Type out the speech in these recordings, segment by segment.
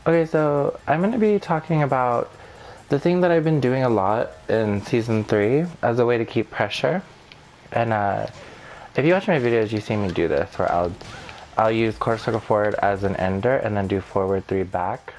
Okay, so I'm going to be talking about the thing that I've been doing a lot in season 3 as a way to keep pressure. And if you watch my videos, you see me do this, where I'll use quarter circle forward as an ender and then do forward 3 back.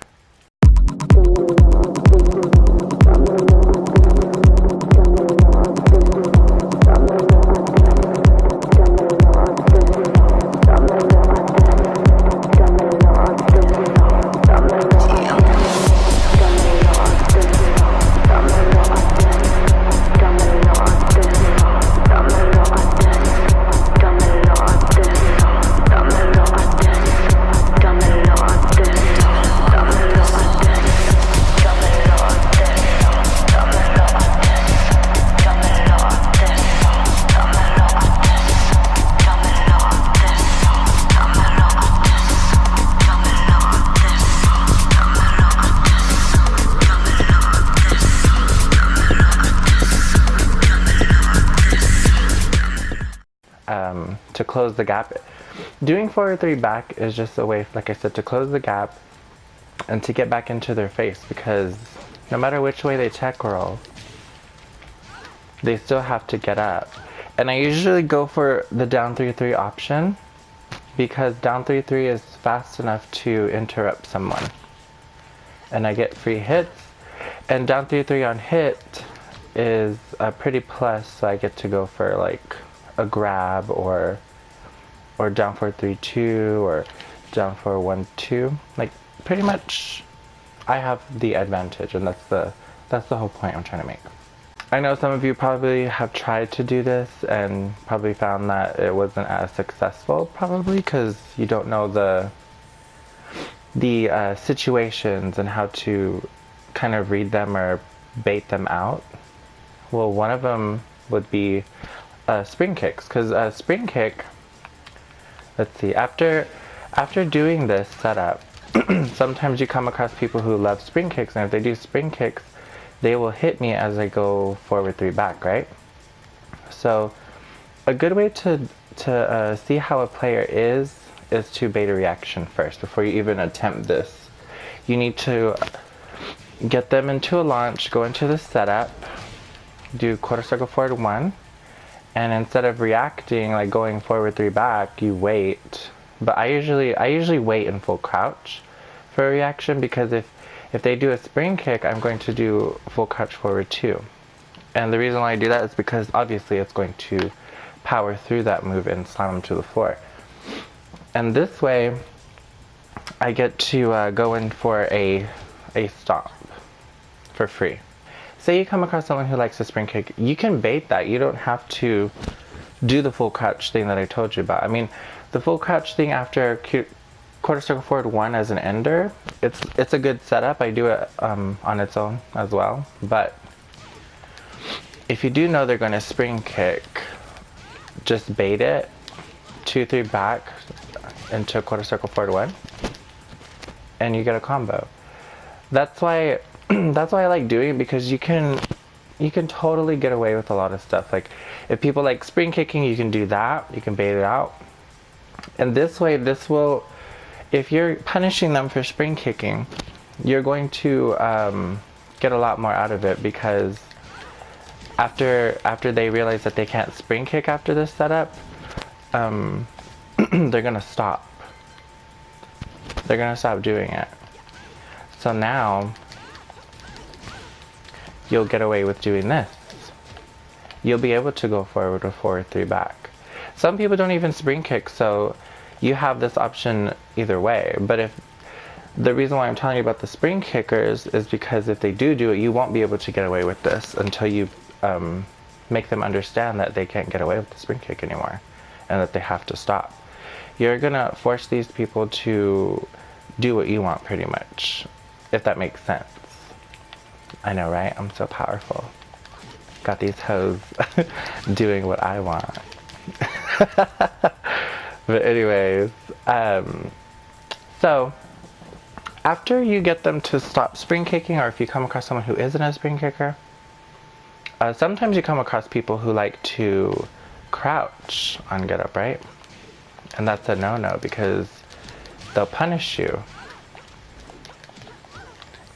To close the gap. Doing forward 3 back is just a way, like I said, to close the gap and to get back into their face, because no matter which way they check roll, they still have to get up. And I usually go for the down 3-3 option because down 3-3 is fast enough to interrupt someone. And I get free hits, and down 3-3 on hit is a pretty plus, so I get to go for like a grab or down 4-3-2 or down 4-1-2. Like pretty much I have the advantage, and that's the whole point I'm trying to make. I know some of you probably have tried to do this and probably found that it wasn't as successful, probably because you don't know the situations and how to kind of read them or bait them out. Well, one of them would be spring kicks, because spring kick, let's see, after doing this setup, sometimes you come across people who love spring kicks, and if they do spring kicks, they will hit me as I go forward 3 back, right? So a good way to see how a player is to bait a reaction first before you even attempt this. You need to get them into a launch, go into the setup, do quarter circle forward 1, and instead of reacting, like going forward 3 back, you wait. But I usually wait in full crouch for a reaction, because if they do a spring kick, I'm going to do full crouch forward 2. And the reason why I do that is because obviously it's going to power through that move and slam them to the floor. And this way, I get to go in for a stomp for free. Say you come across someone who likes a spring kick, you can bait that. You don't have to do the full crouch thing that I told you about. I mean, the full crouch thing after quarter circle forward 1 as an ender, it's a good setup. I do it on its own as well. But if you do know they're going to spring kick, just bait it 2-3 back into quarter circle forward 1, and you get a combo. That's why I like doing it, because you can totally get away with a lot of stuff. Like if people like spring kicking, you can do that. You can bait it out, and this way, this will, if you're punishing them for spring kicking, you're going to get a lot more out of it, because after they realize that they can't spring kick after this setup, they're gonna stop. They're gonna stop doing it. So now you'll get away with doing this. You'll be able to go forward with forward 3 back. Some people don't even spring kick, so you have this option either way. But if the reason why I'm telling you about the spring kickers is because if they do it, you won't be able to get away with this until you make them understand that they can't get away with the spring kick anymore and that they have to stop. You're gonna force these people to do what you want, pretty much, if that makes sense. I know, right? I'm so powerful. Got these hoes doing what I want. But anyways, so after you get them to stop spring kicking, or if you come across someone who isn't a spring kicker, sometimes you come across people who like to crouch on get up, right? And that's a no-no, because they'll punish you.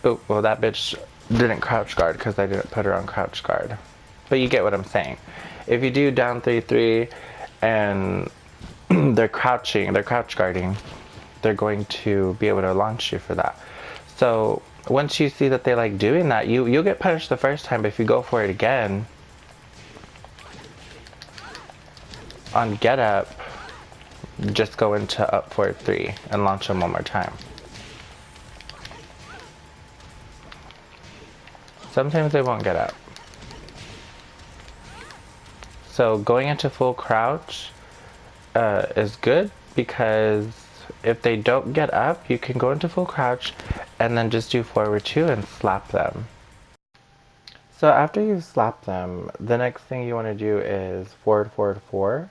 Oh, well that bitch didn't crouch guard because I didn't put her on crouch guard. But you get what I'm saying. If you do down 3-3 and they're crouching, they're crouch guarding, they're going to be able to launch you for that. So once you see that they like doing that, you'll get punished the first time, but if you go for it again, on get up, just go into up 4-3 and launch them one more time. Sometimes they won't get up. So going into full crouch is good, because if they don't get up, you can go into full crouch and then just do forward 2 and slap them. So after you slap them, the next thing you want to do is forward, forward, 4.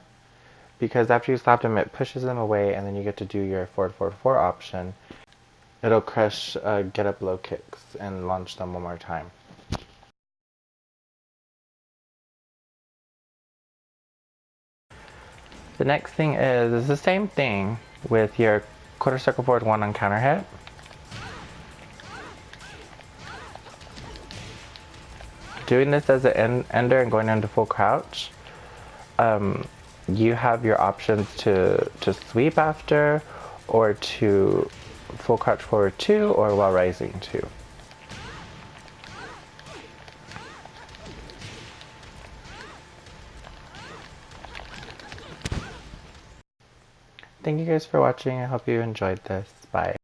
Because after you slap them, it pushes them away, and then you get to do your forward, forward, 4 option. It'll crush get up low kicks and launch them one more time. The next thing is the same thing with your quarter circle forward 1 on counter hit. Doing this as an ender and going into full crouch, you have your options to sweep after, or to full crouch forward 2, or while rising 2. Thank you guys for watching. I hope you enjoyed this. Bye.